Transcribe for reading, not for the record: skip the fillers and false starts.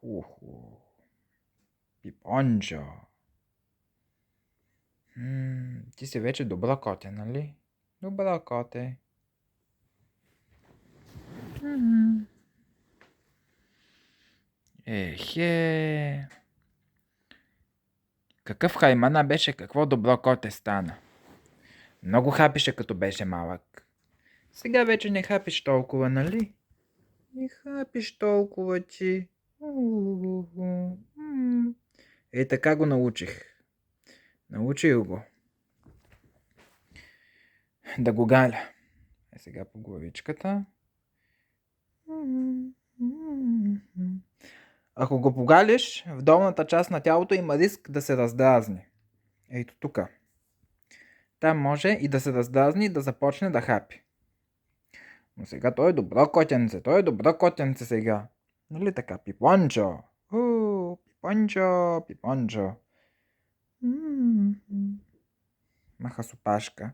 Уху. Пипончо. Ти си вече добра коте, нали? Добра коте. Ехе. Какъв хаймана беше, какво добро коте стана. Много хапише, като беше малък. Сега вече не хапиш толкова, нали? Не хапиш толкова ти. Ей, така го научих. Научих го. Да го галя. Сега по главичката. Ако го погалиш, в долната част на тялото има риск да се раздразни. Ето тук. Там може и да се раздразни и да започне да хапи. Но сега той е добро котенце сега. Нали така? Пипончо. Пипончо. Маха с опашка.